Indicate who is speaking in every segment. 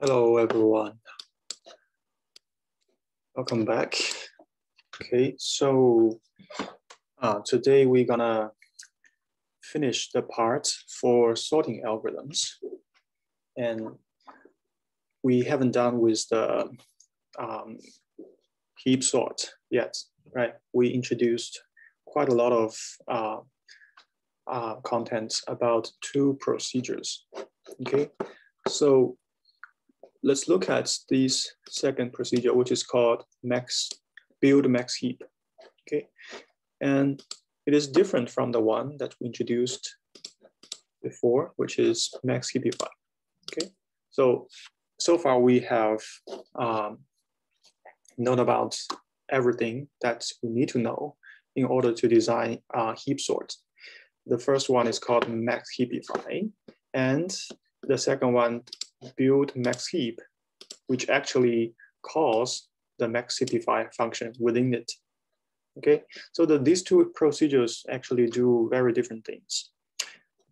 Speaker 1: Hello, everyone. Welcome back. Okay, so today we're gonna finish the part for sorting algorithms, and we haven't done with the heap sort yet, right? We introduced quite a lot of content about two procedures. Okay, so let's look at this second procedure, which is called build max heap. Okay, and it is different from the one that we introduced before, which is max heapify. Okay, so far we have known about everything that we need to know in order to design heap sort. The first one is called max heapify, and the second one, build max heap, which actually calls the max heapify function within it. Okay, so these two procedures actually do very different things.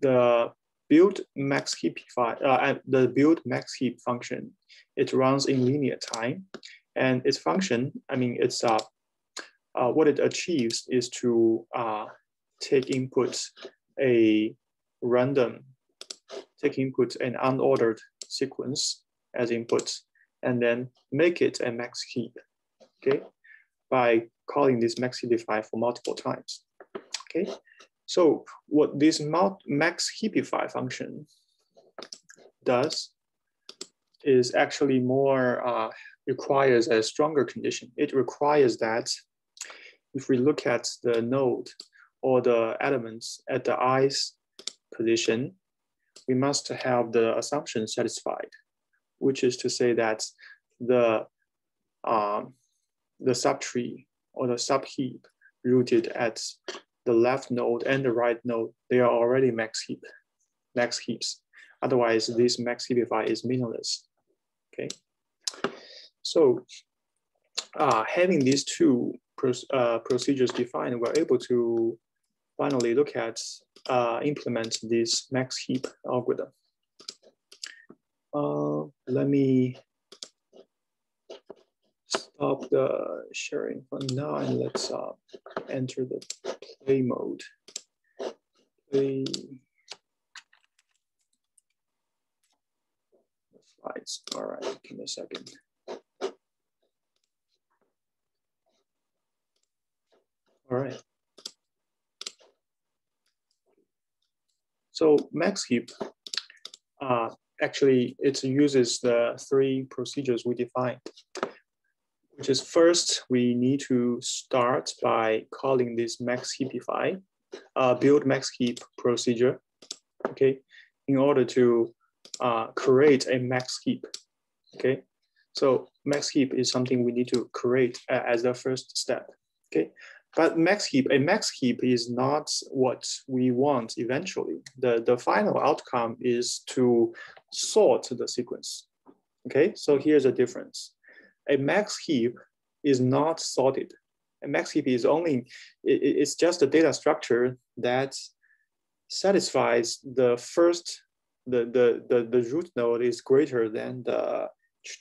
Speaker 1: The build max heapify, the build max heap function, it runs in linear time, and its function, I mean, it's what it achieves is to take input an unordered sequence as input, and then make it a max heap, okay, by calling this max heapify for multiple times, okay? So what this max heapify function does is actually more, requires a stronger condition. It requires that if we look at the node or the elements at the i's position, we must have the assumption satisfied, which is to say that the subtree or the subheap rooted at the left node and the right node, they are already max heaps. Otherwise, this max heapify is meaningless. Okay. So having these two procedures defined, we're able to finally look at implement this max heap algorithm. Let me stop the sharing for now, and let's enter the play mode. Play slides. All right, give me a second. All right. So max heap, actually, it uses the three procedures we defined, which is first, we need to start by calling this max heapify, build max heap procedure, okay, in order to create a max heap, okay? So max heap is something we need to create as the first step, okay? But a max heap is not what we want eventually. The final outcome is to sort the sequence, okay? So here's a difference. A max heap is not sorted. A max heap is it's just a data structure that satisfies the first, the root node is greater than the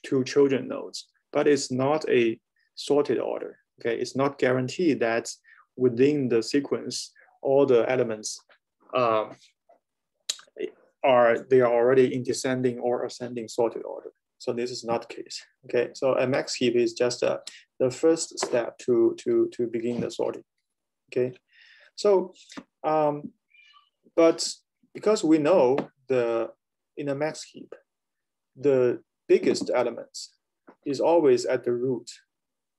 Speaker 1: two children nodes, but it's not a sorted order. Okay, it's not guaranteed that within the sequence, all the elements are already in descending or ascending sorted order. So this is not the case. Okay, so a max heap is just the first step to begin the sorting. Okay, so but because we know in a max heap, the biggest elements is always at the root.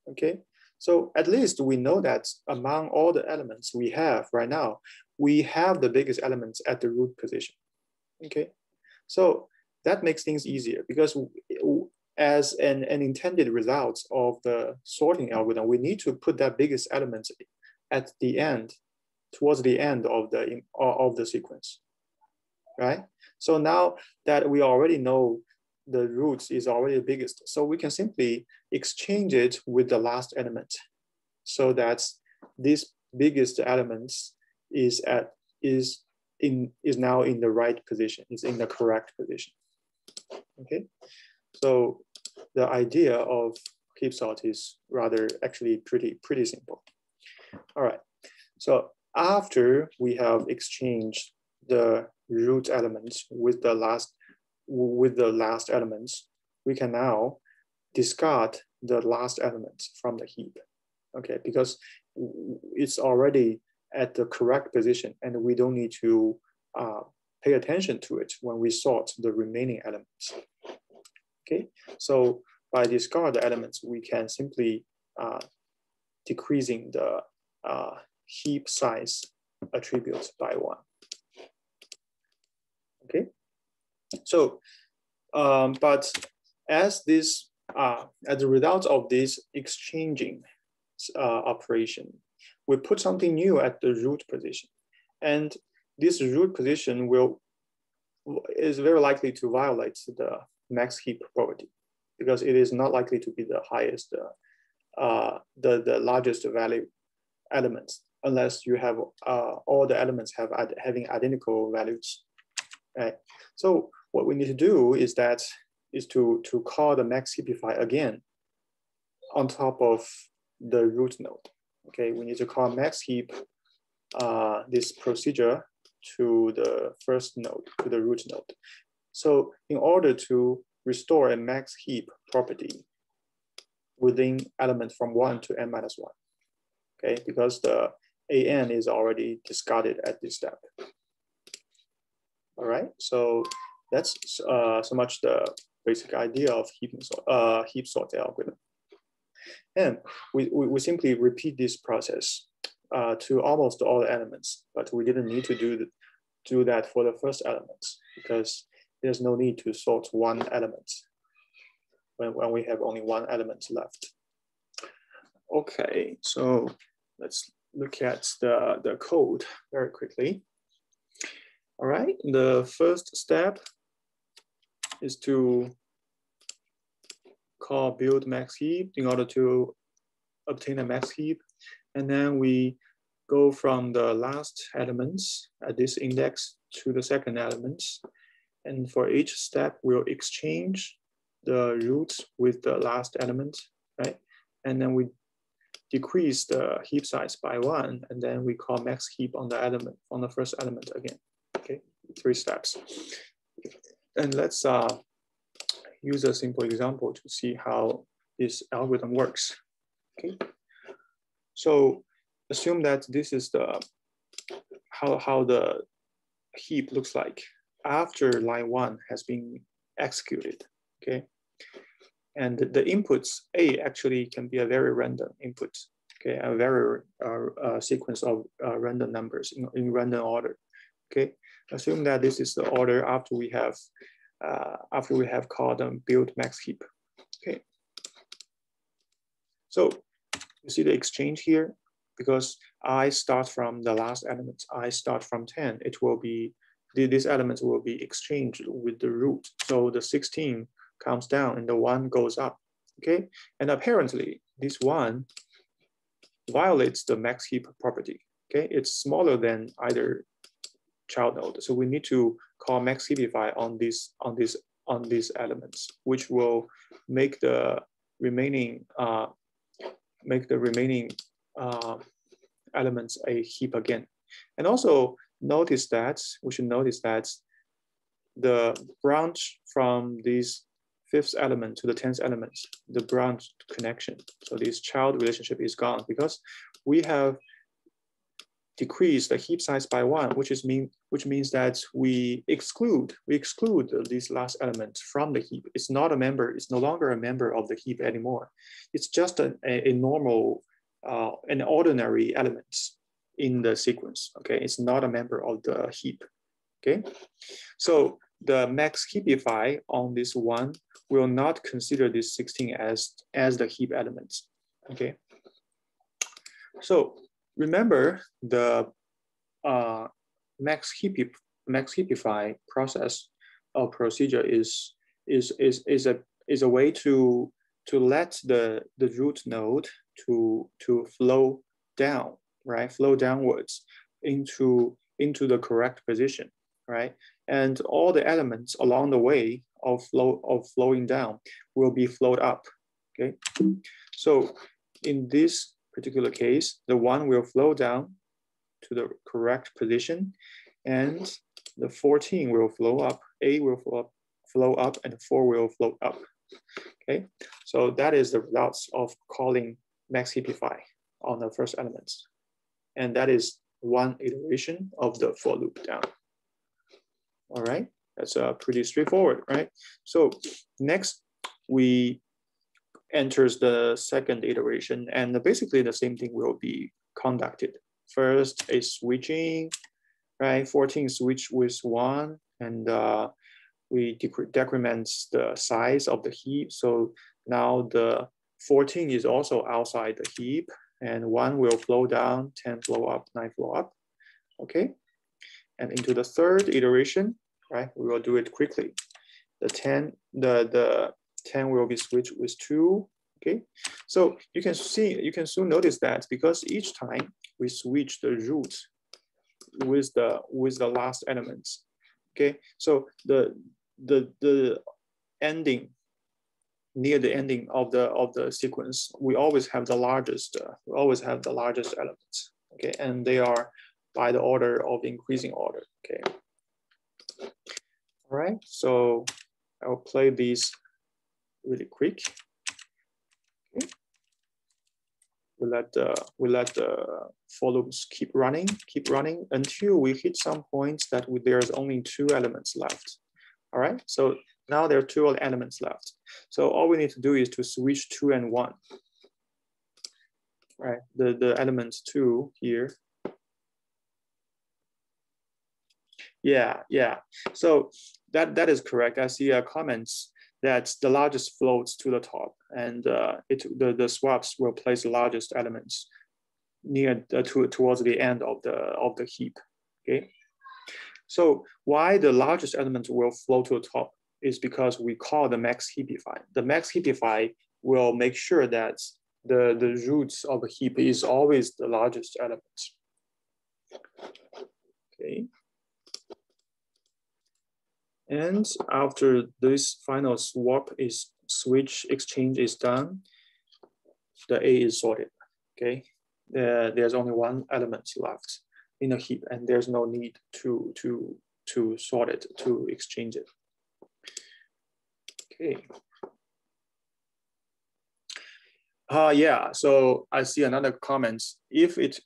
Speaker 1: Okay. So at least we know that among all the elements we have right now, we have the biggest elements at the root position, okay? So that makes things easier because as an intended result of the sorting algorithm, we need to put that biggest element at the end, towards the end of the sequence, right? So now that we already know the roots is already the biggest, so we can simply exchange it with the last element, so that this biggest element is now in the right position, is in the correct position. Okay, So the idea of Heapsort is rather actually pretty simple. All right. So after we have exchanged the root elements with the last elements, we can now discard the last elements from the heap. Okay, because it's already at the correct position, and we don't need to pay attention to it when we sort the remaining elements. Okay, so by discard the elements, we can simply decreasing the heap size attributes by 1. Okay, so but as a result of this exchanging operation, we put something new at the root position, and this root position is very likely to violate the max heap property, because it is not likely to be the highest, the largest value elements, unless you have all the elements having identical values. Right. So what we need to do is to call the max heapify again on top of the root node. Okay, we need to call max heap this procedure to the first node, to the root node. So in order to restore a max heap property within elements from 1 to n minus 1, okay, because the an is already discarded at this step. All right, so that's so much the basic idea of heap sort algorithm. And we simply repeat this process to almost all the elements, but we didn't need to do that for the first elements, because there's no need to sort one element when we have only one element left. Okay, so let's look at the code very quickly. All right, the first step is to call build max heap in order to obtain a max heap. And then we go from the last elements at this index to the second elements. And for each step, we'll exchange the roots with the last element, right? And then we decrease the heap size by 1, and then we call max heap on the first element again. Okay, 3 steps. And let's use a simple example to see how this algorithm works. Okay, so assume that this is how the heap looks like after line 1 has been executed. Okay, and the inputs A actually can be a very random input. Okay, a very sequence of random numbers in random order. Okay, assume that this is the order after we have called them build max heap. Okay, so you see the exchange here, because I start from the last element. I start from 10. It will be these elements will be exchanged with the root. So the 16 comes down and the 1 goes up. Okay, and apparently this 1 violates the max heap property. Okay, it's smaller than either child node, so we need to call max heapify on these elements, which will make the remaining elements a heap again. And also notice that we should notice that the branch from this 5th element to the 10th element, the branch connection, so this child relationship is gone, because we have decreased the heap size by 1, which means that we exclude this last element from the heap. It's not a member. It's no longer a member of the heap anymore. It's just a normal, an ordinary element in the sequence. Okay, it's not a member of the heap. Okay, so the max heapify on this 1 will not consider this 16 as the heap elements. Okay, so remember the max heapify process or procedure is a way to let the root node to flow down, right? Flow downwards into the correct position, right? and all the elements along the way of flowing down will be flowed up. Okay, so in this particular case, the 1 will flow down to the correct position, and the 14 will flow up, 8 will flow up, and 4 will float up. Okay, so that is the results of calling max heapify on the first elements. And that is one iteration of the for loop down. All right, that's pretty straightforward, right? So next we enters the second iteration, and basically the same thing will be conducted. First a switching, right? 14 switch with 1, and we decrement the size of the heap. So now the 14 is also outside the heap, and 1 will flow down, 10 flow up, 9 flow up. Okay, and into the third iteration, right? We will do it quickly. The 10 will be switched with 2. Okay, so you can soon notice that because each time we switch the root with the last elements. Okay, so the ending, near the ending of the sequence, we always have the largest elements. Okay, and they are by the order of increasing order. Okay, all right, so I will play these really quick. Okay. We let the for loops keep running until we hit some points that there's only 2 elements left. All right, so now there are 2 elements left. So all we need to do is to switch 2 and 1. Right, the elements 2 here. Yeah. So that is correct. I see comments that the largest floats to the top, and the swaps will place the largest elements near towards the end of the heap. Okay, so why the largest element will flow to the top is because we call the max heapify. The max heapify will make sure that the roots of a heap is always the largest element. Okay. And after this final switch exchange is done, the A is sorted. Okay, there's only 1 element left in a heap, and there's no need to sort it, to exchange it. Okay. Yeah. So I see another comment. If it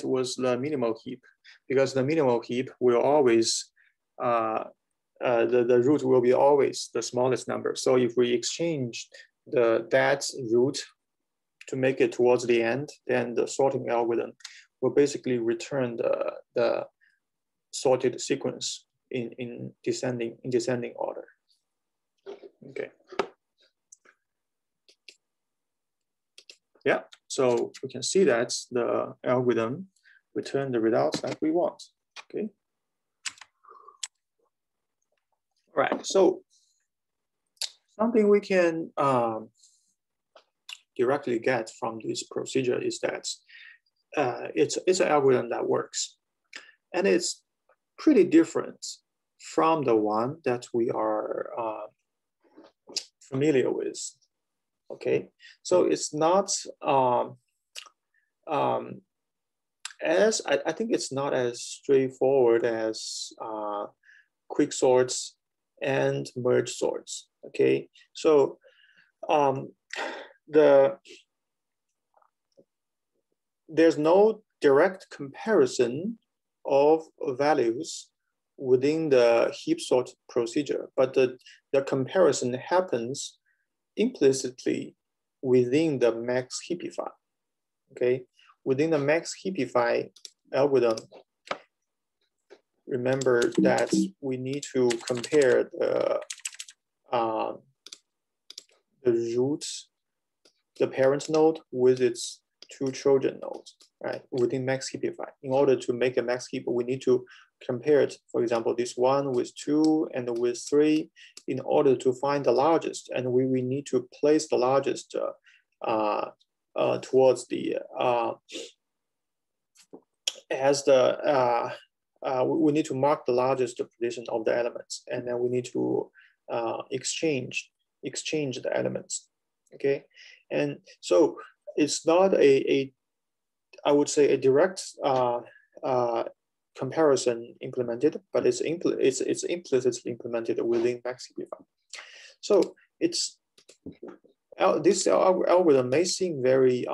Speaker 1: was the minimal heap, because the minimal heap will always the root will be always the smallest number. So if we exchange that root to make it towards the end, then the sorting algorithm will basically return the sorted sequence in descending order. Okay. Yeah, so we can see that the algorithm return the results that we want. Okay. All right, so something we can directly get from this procedure is that it's an algorithm that works, and it's pretty different from the one that we are familiar with. Okay, so it's not as I think it's not as straightforward as quick sorts and merge sorts. Okay, so there's no direct comparison of values within the heap sort procedure, but the comparison happens implicitly within the max heapify. Okay, within the max heapify algorithm, remember that we need to compare the root, the parent node, with its 2 children nodes, right? Within max heapify. In order to make a max heap, we need to compare it, for example, this one with 2 and with 3, in order to find the largest. And we need to place the largest towards the as the we need to mark the largest position of the elements, and then we need to exchange the elements. Okay, and so it's not I would say a direct comparison implemented, but it's implicitly implemented within MaxHeapify. So this algorithm may seem very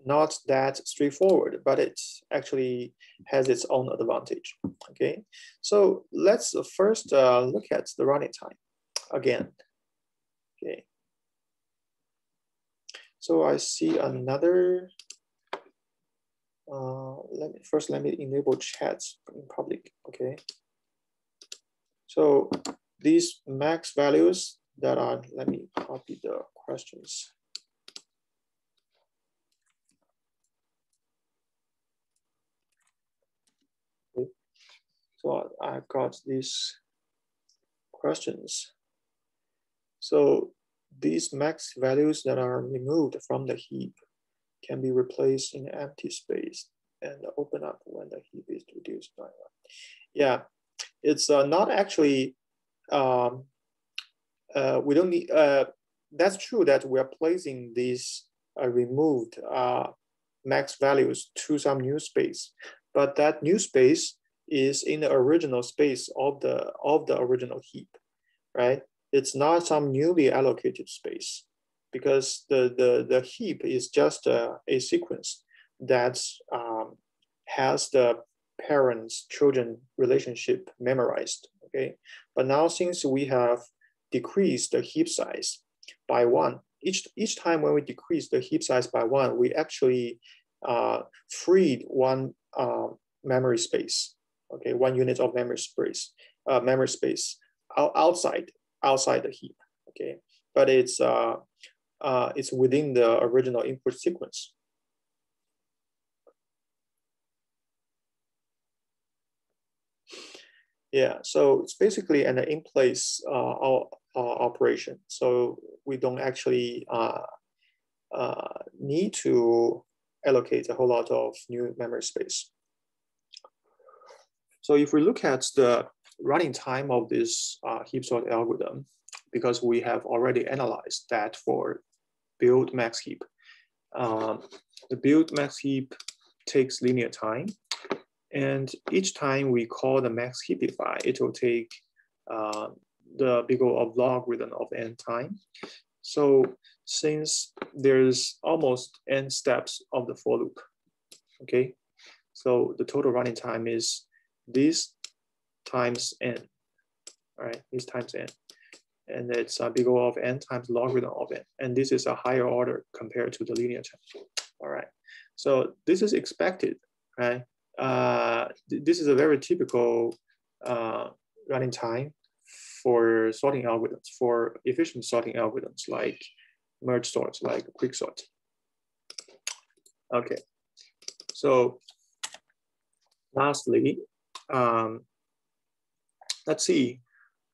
Speaker 1: not that straightforward, but it actually has its own advantage. Okay, so let's first look at the running time again. Okay, so I see another. Let me enable chats in public. Okay, so these max values that are, let me copy the questions. Okay. So I've got these questions. So these max values that are removed from the heap can be replaced in empty space and open up when the heap is reduced by 1. Yeah, it's not actually, we don't need, that's true that we're placing these removed max values to some new space, but that new space is in the original space of the original heap, right? It's not some newly allocated space, because the heap is just a sequence that has the parents-children relationship memorized, okay? But now, since we have decreased the heap size by 1, each time when we decrease the heap size by 1, we actually freed one memory space, okay, 1 unit of memory space outside the heap, okay? But it's within the original input sequence. Yeah, so it's basically an in-place operation. So we don't actually need to allocate a whole lot of new memory space. So if we look at the running time of this Heapsort algorithm, because we have already analyzed that for build max heap. The build max heap takes linear time, and each time we call the max heapify, it will take the big O of logarithm of n time. So since there's almost n steps of the for loop, okay, so the total running time is this times n, all right, this times n. And it's a big O of n times logarithm of n. And this is a higher order compared to the linear time. All right. So this is expected, right? This is a very typical running time for sorting algorithms, for efficient sorting algorithms like merge sort, like quick sort. Okay. So lastly, let's see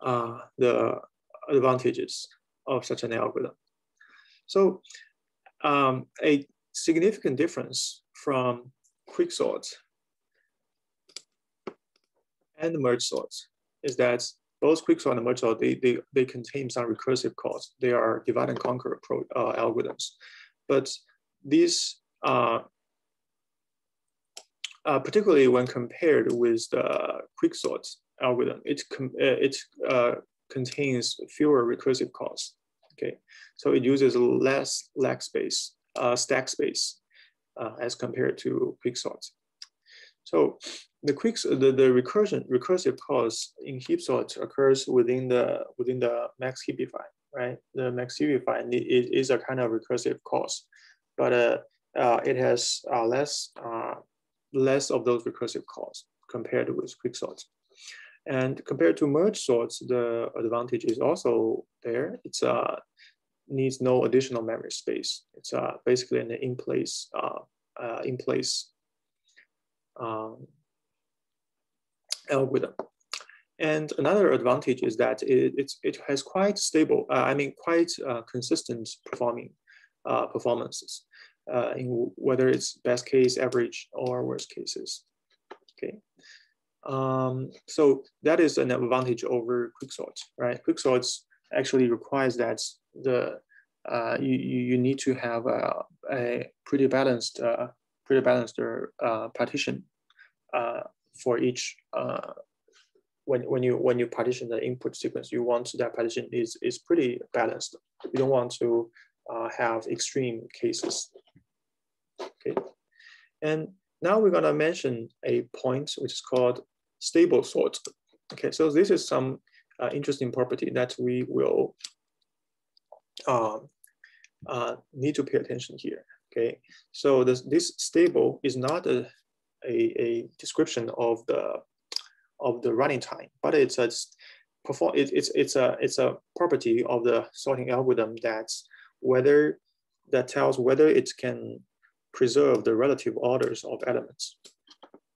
Speaker 1: the advantages of such an algorithm. So a significant difference from quicksort and merge sort is that both quicksort and merge sort, they contain some recursive calls. They are divide and conquer algorithms. But these, particularly when compared with the quicksort algorithm, it contains fewer recursive calls. Okay, so it uses less stack space as compared to quicksort. So the recursive calls in Heapsort occurs within the max heapify, right? The max heapify is a kind of recursive calls, but it has less of those recursive calls compared with quicksort. And compared to merge sorts, the advantage is also there. It's needs no additional memory space. It's basically an in-place algorithm. And another advantage is that it has quite stable, quite consistent performances in whether it's best case, average, or worst cases. Okay, So that is an advantage over quicksort, right? Quicksorts actually requires that you need to have a pretty balanced partition for each. When you partition the input sequence, you want that partition is pretty balanced. You don't want to have extreme cases. Okay, and now we're gonna mention a point which is called stable sort. Okay, so this is some interesting property that we will need to pay attention here. Okay, so this stable is not a description of the running time, but it's a property of the sorting algorithm that tells whether it can preserve the relative orders of elements.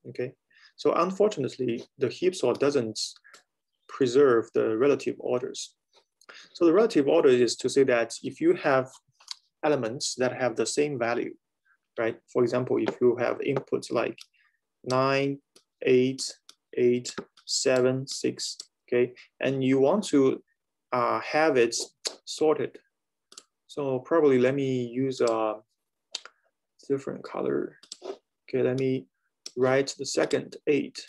Speaker 1: Okay, so unfortunately, the heap sort doesn't preserve the relative orders. So the relative order is to say that if you have elements that have the same value, right? For example, if you have inputs like 9, 8, 8, 7, 6, okay, and you want to have it sorted. So probably let me use a different color. Okay, let me write the second 8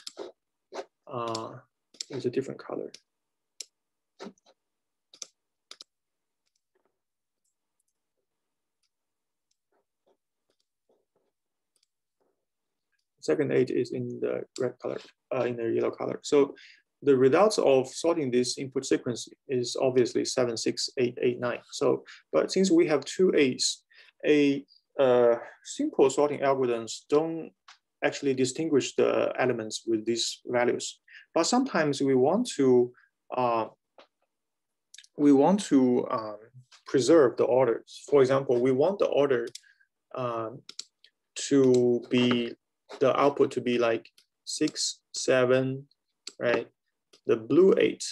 Speaker 1: with a different color. Second 8 is in the red color, in the yellow color. So the results of sorting this input sequence is obviously 7, 6, 8, 8, 9. So, but since we have 2 8s, simple sorting algorithms don't actually distinguish the elements with these values. But sometimes we want to preserve the orders. For example, we want the order to be the output to be like 6, 7, right? The blue 8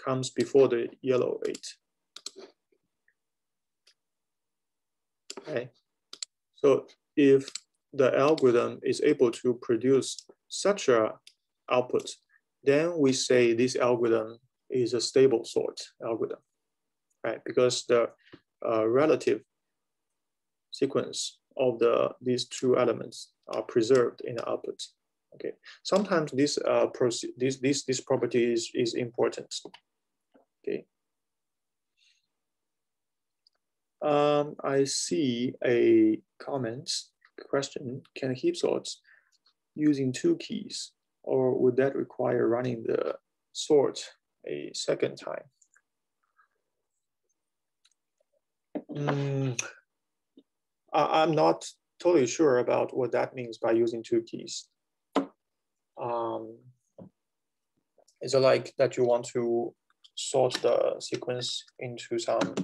Speaker 1: comes before the yellow 8. Okay. So if the algorithm is able to produce such a output, then we say this algorithm is a stable sort algorithm, right? Because the relative sequence of these two elements are preserved in the output. Okay. Sometimes this property is important. Okay. I see a question. Can heap sorts using 2 keys, or would that require running the sort a second time? I'm not totally sure about what that means by using 2 keys. Is it like that you want to sort the sequence into some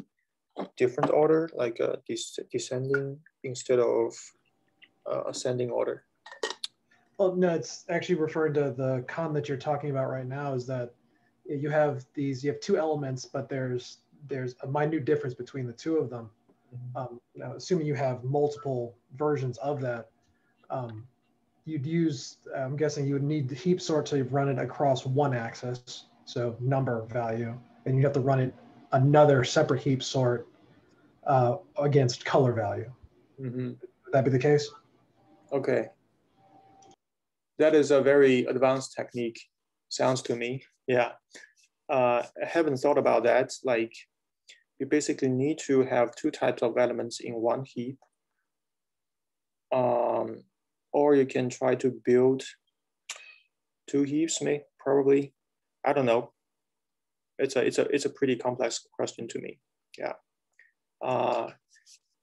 Speaker 1: different order, like a descending instead of ascending order?
Speaker 2: Well, no, it's actually referring to the con that you're talking about right now, is that you have 2 elements, but there's a minute difference between the 2 of them. Now, assuming you have multiple versions of that, you'd use, I'm guessing you would need the heap sort to run it across one axis, so number value, and you'd have to run it another separate heap sort against color value. Would that be the case?
Speaker 1: Okay. That is a very advanced technique, sounds to me. Yeah. I haven't thought about that. Like, you basically need to have 2 types of elements in one heap. Or you can try to build 2 heaps, probably. I don't know. It's a pretty complex question to me. Yeah.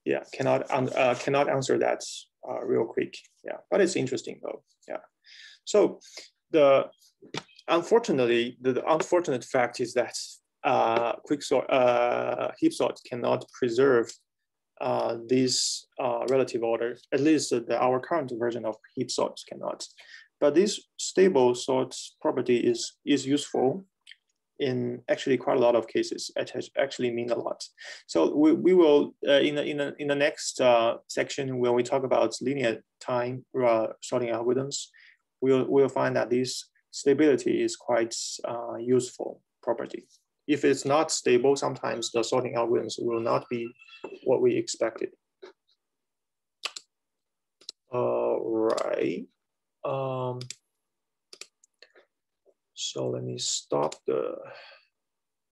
Speaker 1: Yeah, cannot answer that real quick. Yeah, but it's interesting though. Yeah. So the unfortunate fact is that heap sort cannot preserve this relative order. At least our current version of heap sort cannot. But this stable sort property is useful in actually quite a lot of cases. It actually means a lot. So we will in the next section, when we talk about linear time sorting algorithms, we'll find that this stability is quite useful property. If it's not stable, sometimes the sorting algorithms will not be what we expected. All right. So let me stop the